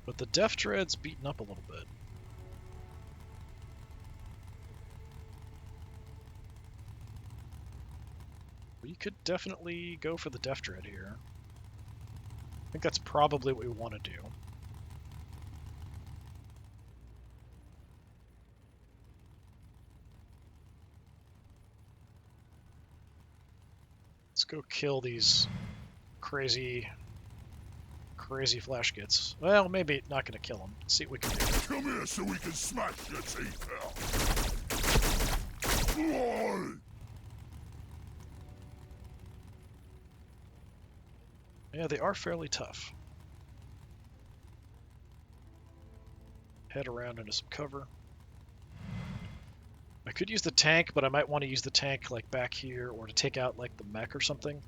But the Def Dread's beaten up a little bit. We could definitely go for the Def Dread here. I think that's probably what we want to do. Let's go kill these crazy flash gets. Well, maybe not going to kill them. Let's see what we can do. Come here so we can smash your teeth out. Yeah, they are fairly tough. Head around into some cover. I could use the tank, but I might want to use the tank like back here or to take out like the mech or something.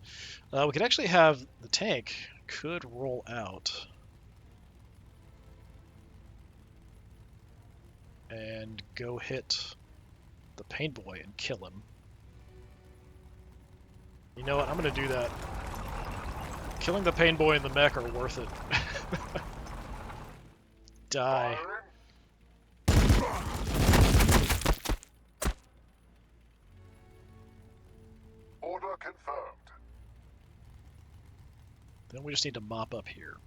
We could actually have the tank could roll out and go hit the pain boy and kill him. You know what? I'm going to do that. Killing the pain boy and the mech are worth it. Die. Order confirmed. Then we just need to mop up here.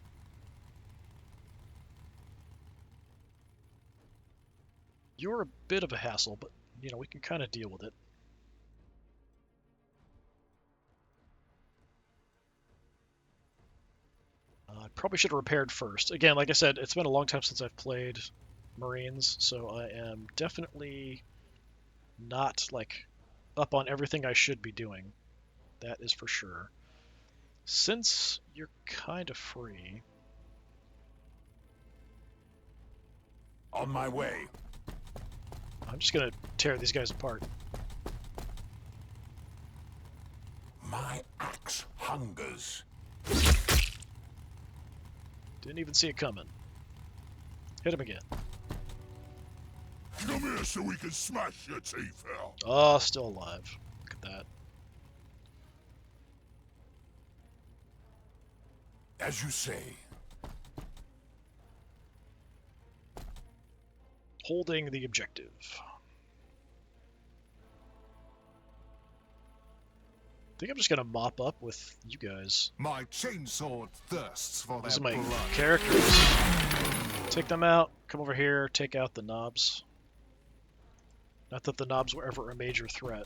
You're a bit of a hassle, but you know, we can kind of deal with it. I probably should have repaired first. Again, like I said, it's been a long time since I've played Marines, so I am definitely not like up on everything I should be doing. That is for sure. Since you're kind of free, On my way. I'm just gonna tear these guys apart. My axe hungers. Didn't even see it coming. Hit him again. Come here so we can smash your teeth out. Oh, still alive. Look at that. As you say. Holding the objective. I think I'm just gonna mop up with you guys. My chainsword thirsts for These are their my blood. characters. Take them out. Come over here. Take out the knobs. Not that the knobs were ever a major threat.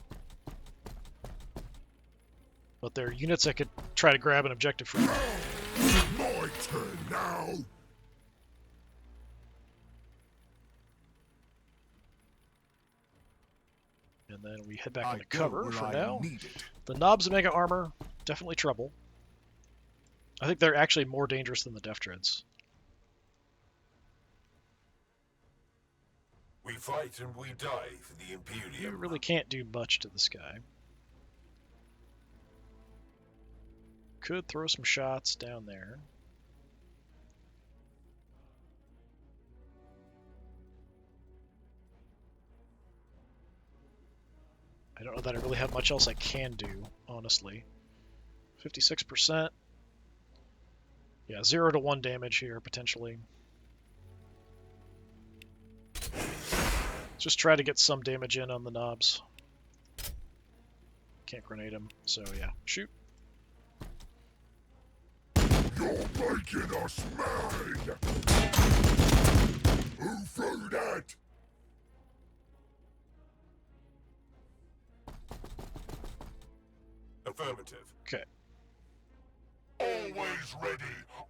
But they're units I could try to grab an objective from. My turn now. And then we head back I into go cover where for I now. need it. The knobs of Mega Armor, definitely trouble. I think they're actually more dangerous than the Def Dreads. We fight and we die for the You Imperium. really can't do much to this guy. Could throw some shots down there. I don't know that I really have much else I can do, honestly. 56%. Yeah, 0 to 1 damage here, potentially. Just try to get some damage in on the knobs. Can't grenade him, so yeah, shoot. You're making us mad! Who threw that? Affirmative. Okay. Always ready,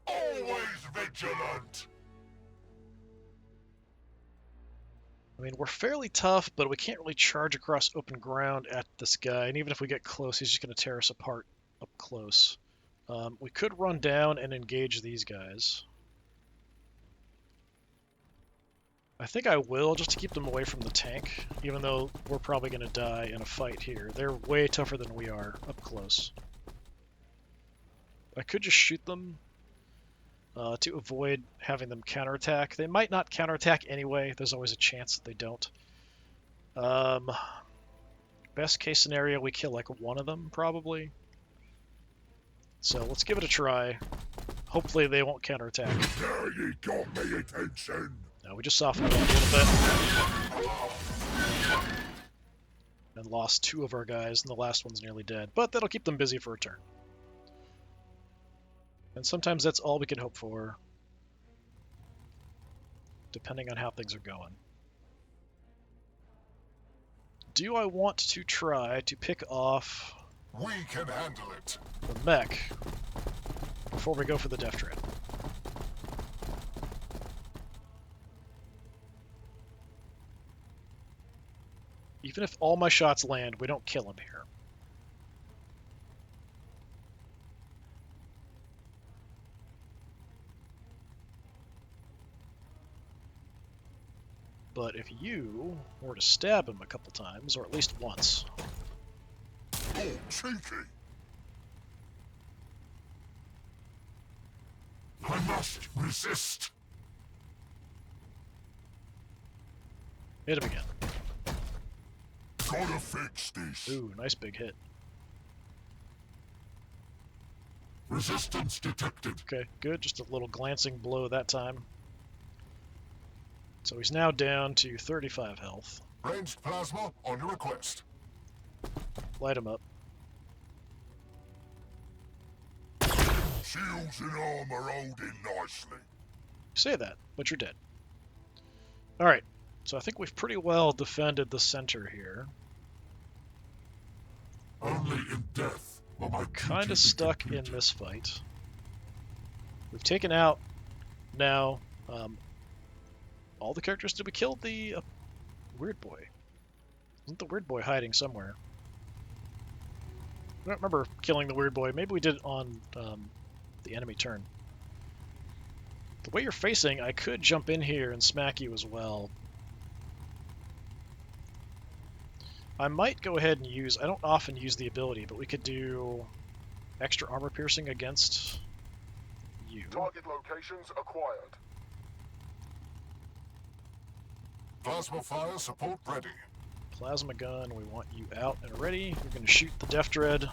always vigilant! I mean, we're fairly tough, but we can't really charge across open ground at this guy, and even if we get close, he's just going to tear us apart up close. We could run down and engage these guys. I think I will, just to keep them away from the tank, even though we're probably going to die in a fight here. They're way tougher than we are up close. I could just shoot them to avoid having them counterattack. They might not counterattack anyway. There's always a chance that they don't. Best case scenario, we kill like one of them, probably. So let's give it a try. Hopefully they won't counterattack. Now you got me attention! No, we just softened it up a little bit. And lost 2 of our guys, and the last one's nearly dead. But that'll keep them busy for a turn. And sometimes that's all we can hope for, depending on how things are going. Do I want to try to pick off We can handle it! the mech before we go for the Death Dread? Even if all my shots land, we don't kill him here. But if you were to stab him a couple times, or at least once... Oh, cheeky! I must resist! Hit him again. Gotta fix this! Ooh, nice big hit. Resistance detected! Okay, good. Just a little glancing blow that time. So he's now down to 35 health. Ranged plasma on your request. Light him up. Shields and armor holding nicely. You say that, but you're dead. Alright, so I think we've pretty well defended the center here. Only in death will my Kind duty of be stuck in completed. this fight. We've taken out now all the characters. Did we kill the Weird Boy? Isn't the Weird Boy hiding somewhere? I don't remember killing the Weird Boy. Maybe we did it on the enemy turn. The way you're facing, I could jump in here and smack you as well. I might go ahead and use... I don't often use the ability, but we could do extra armor piercing against you. Target locations acquired. Plasma fire support ready. Plasma gun, we want you out and ready. We're going to shoot the Death Dread.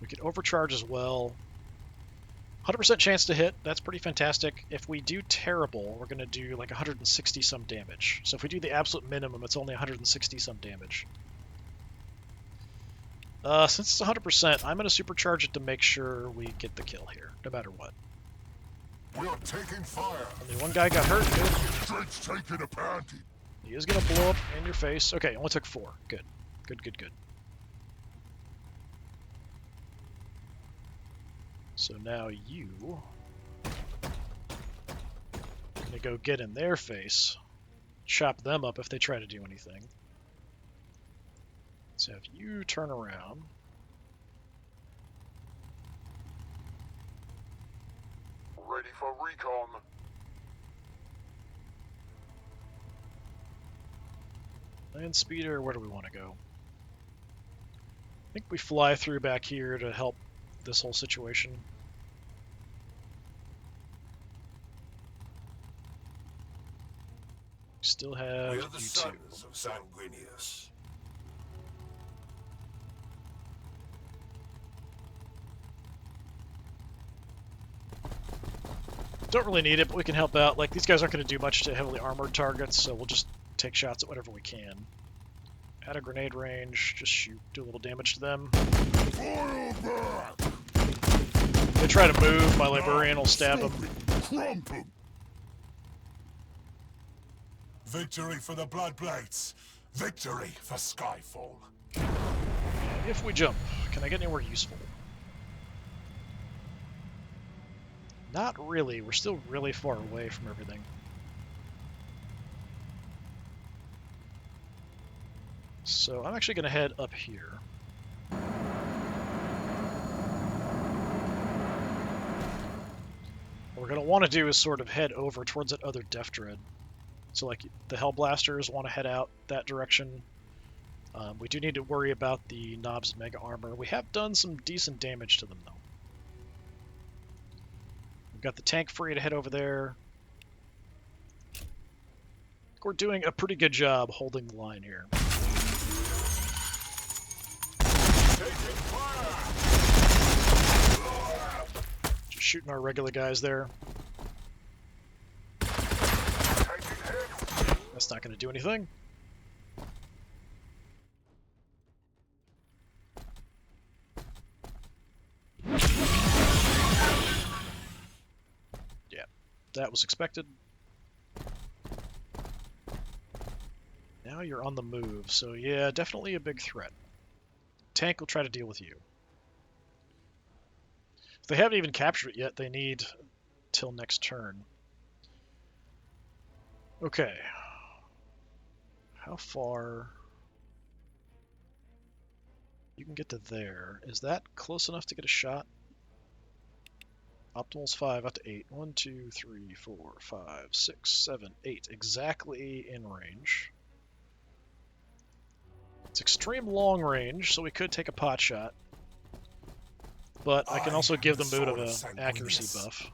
We could overcharge as well. 100% chance to hit. That's pretty fantastic. If we do terrible, we're going to do like 160 some damage. So if we do the absolute minimum, it's only 160 some damage. Since it's 100%, I'm going to supercharge it to make sure we get the kill here, no matter what. We are taking fire. Only one guy got hurt. Good. Dread's taking a pounding. He is going to blow up in your face. Okay, only took 4. Good. Good, good, good. So now you gonna go get in their face, chop them up if they try to do anything. Let's have you turn around. Ready for recon. Land speeder, where do we want to go? I think we fly through back here to help this whole situation. Still have We are you the two. sons of Sanguinius. Don't really need it, but we can help out. Like, these guys aren't going to do much to heavily armored targets, so we'll just take shots at whatever we can. At a grenade range, just shoot, do a little damage to them. Fire back! They try to move, my librarian will stab them. Crump 'em! Victory for the Bloodblades. Victory for Skyfall. And if we jump, can I get anywhere useful? Not really. We're still really far away from everything. So I'm actually going to head up here. What we're going to want to do is sort of head over towards that other Death Dread. So like the Hellblasters want to head out that direction. We do need to worry about the Knobs Mega Armor. We have done some decent damage to them though. We've got the tank free to head over there. We're doing a pretty good job holding the line here. Just shooting our regular guys there. That's not going to do anything. Yeah, that was expected. Now you're on the move, so yeah, definitely a big threat. Tank will try to deal with you. If they haven't even captured it yet, they need till next turn. Okay. How far? You can get to there. Is that close enough to get a shot? Optimal's 5, up to 8. 1, 2, 3, 4, 5, 6, 7, 8. Exactly in range. It's extreme long range, so we could take a pot shot. But I can also give them a bit of an accuracy buff.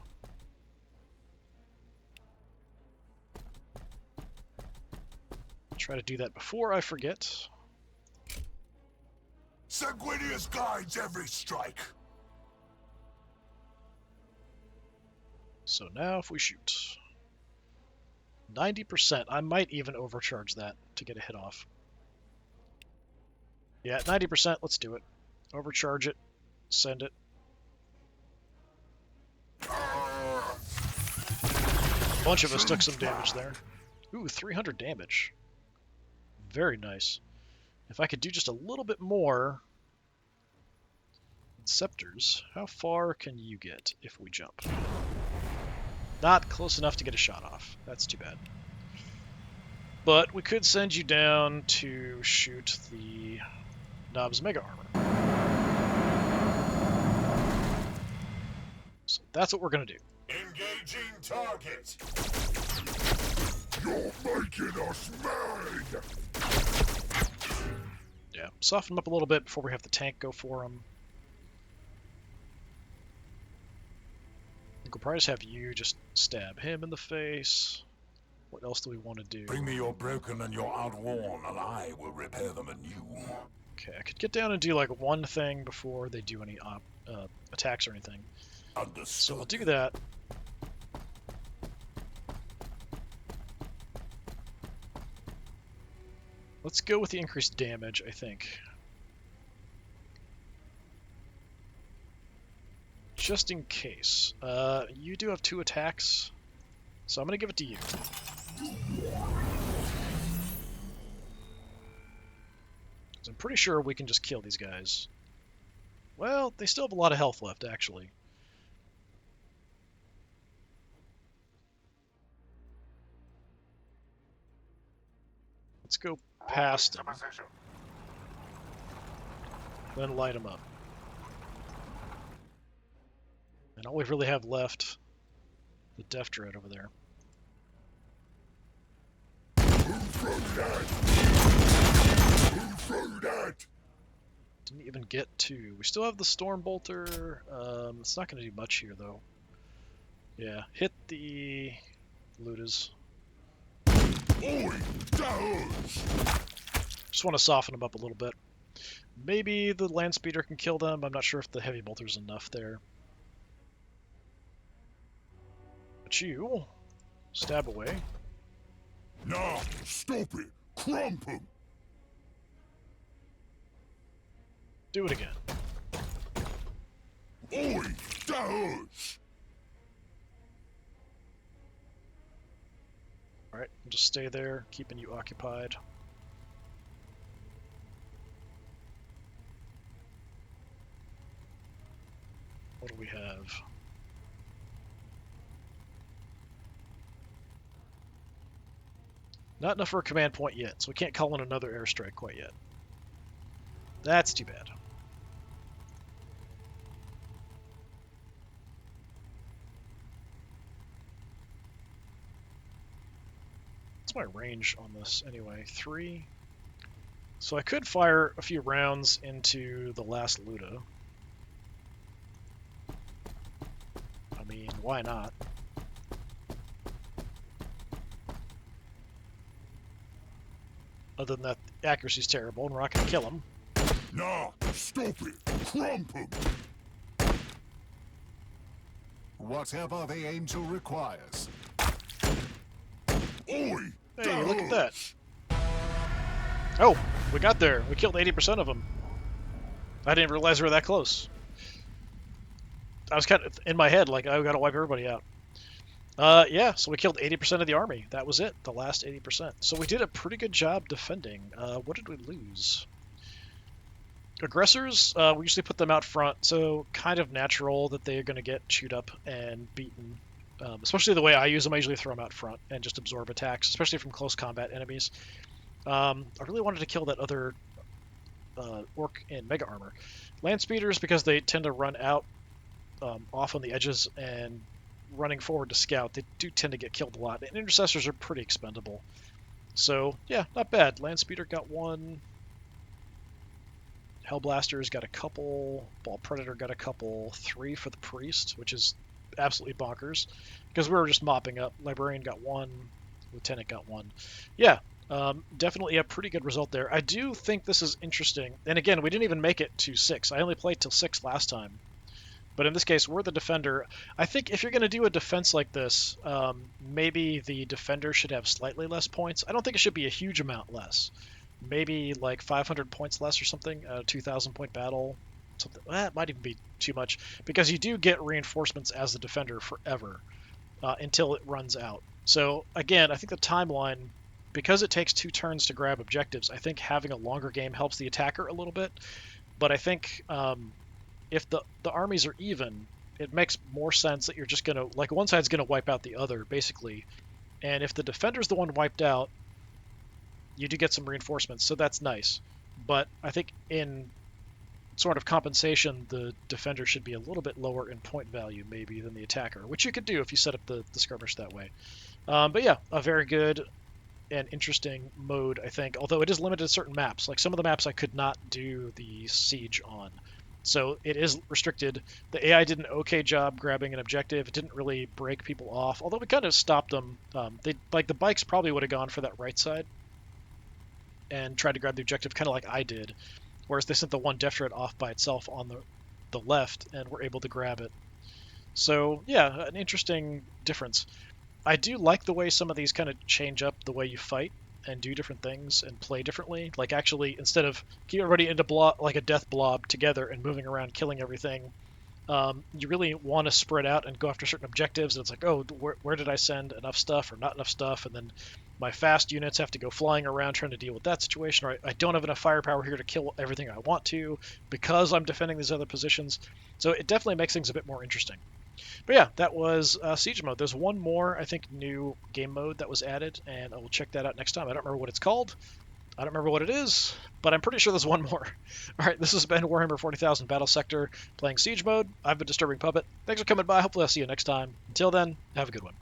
Try to do that before I forget. Sanguinius guides every strike. So now if we shoot 90%, I might even overcharge that to get a hit off. Yeah, 90%, let's do it. Overcharge it, send it. A bunch of us took some damage there. Ooh, 300 damage. Very nice. If I could do just a little bit more... Scepters, how far can you get if we jump? Not close enough to get a shot off. That's too bad. But we could send you down to shoot the Knobs Mega Armor. So that's what we're going to do. Engaging target. You're making us mad! Yeah, soften them up a little bit before we have the tank go for them. I think we'll probably just have you just stab him in the face. What else do we want to do? Bring me your broken and your outworn, and I will repair them anew. Okay, I could get down and do like one thing before they do any attacks or anything. Understood. So I'll do that. Let's go with the increased damage, I think. Just in case. You do have 2 attacks, so I'm going to give it to you. I'm pretty sure we can just kill these guys. Well, they still have a lot of health left, actually. Let's go past them. Then light them up. And all we really have left, the Death Dread over there. Didn't even get to. We still have the Storm Bolter. It's not going to do much here, though. Yeah, hit the Ludas. Just want to soften them up a little bit. Maybe the Land Speeder can kill them. I'm not sure if the Heavy Bolter's enough there. But you stab away. Now, stop it! Crump 'em! Do it again. Oi, does! Alright, just stay there, keeping you occupied. What do we have? Not enough for a command point yet, so we can't call in another airstrike quite yet. That's too bad. What's my range on this anyway? 3. So I could fire a few rounds into the last Luda. I mean, why not? Other than that, the accuracy's terrible, and we're not going to kill him. Nah, stop it! Crump 'em! Whatever the angel requires. Oi, Hey, look at that. Oh, we got there. We killed 80% of them. I didn't realize we were that close. I was kind of in my head, like, I gotta wipe everybody out. Yeah, so we killed 80% of the army. That was it, the last 80%. So we did a pretty good job defending. What did we lose? Aggressors, we usually put them out front, so kind of natural that they're going to get chewed up and beaten. Especially the way I use them, I usually throw them out front and just absorb attacks, especially from close combat enemies. I really wanted to kill that other orc in mega armor. Land speeders, because they tend to run out off on the edges and running forward to scout, they do tend to get killed a lot. And intercessors are pretty expendable. So, yeah, not bad. Land speeder got 1. Hellblaster's got a couple. Ball Predator got a couple. 3 for the Priest, which is absolutely bonkers, because we were just mopping up. Librarian got 1. Lieutenant got 1. Yeah, definitely a pretty good result there. I do think this is interesting. And again, we didn't even make it to 6. I only played till 6 last time. But in this case, we're the defender. I think if you're going to do a defense like this, maybe the defender should have slightly less points. I don't think it should be a huge amount less. Maybe like 500 points less or something, a 2,000 point battle. Something that might even be too much, because you do get reinforcements as the defender forever until it runs out. So again, I think the timeline, because it takes 2 turns to grab objectives, I think having a longer game helps the attacker a little bit. But I think if the armies are even, it makes more sense that you're just going to, like, one side's going to wipe out the other, basically. And if the defender's the one wiped out, you do get some reinforcements, so that's nice. But I think in sort of compensation, the defender should be a little bit lower in point value, maybe, than the attacker, which you could do if you set up the skirmish that way. But yeah, a very good and interesting mode, I think, although it is limited to certain maps. Like, some of the maps I could not do the siege on. So it is restricted. The AI did an okay job grabbing an objective. It didn't really break people off, although we kind of stopped them. Like, the bikes probably would have gone for that right side and tried to grab the objective, kind of like I did, whereas they sent the one death threat off by itself on the left and were able to grab it. So yeah, an interesting difference. I do like the way some of these kind of change up the way you fight and do different things and play differently. Like, actually, instead of keep everybody into like a death blob together and moving around killing everything, you really want to spread out and go after certain objectives. And it's like, oh, where did I send enough stuff or not enough stuff? And then my fast units have to go flying around trying to deal with that situation. Or I don't have enough firepower here to kill everything I want to because I'm defending these other positions. So it definitely makes things a bit more interesting. But yeah, that was Siege Mode. There's one more, I think, new game mode that was added, and I will check that out next time. I don't remember what it's called. I don't remember what it is, but I'm pretty sure there's one more. All right, this has been Warhammer 40,000 Battlesector playing Siege Mode. I've been Disturbing Puppet. Thanks for coming by. Hopefully I'll see you next time. Until then, have a good one.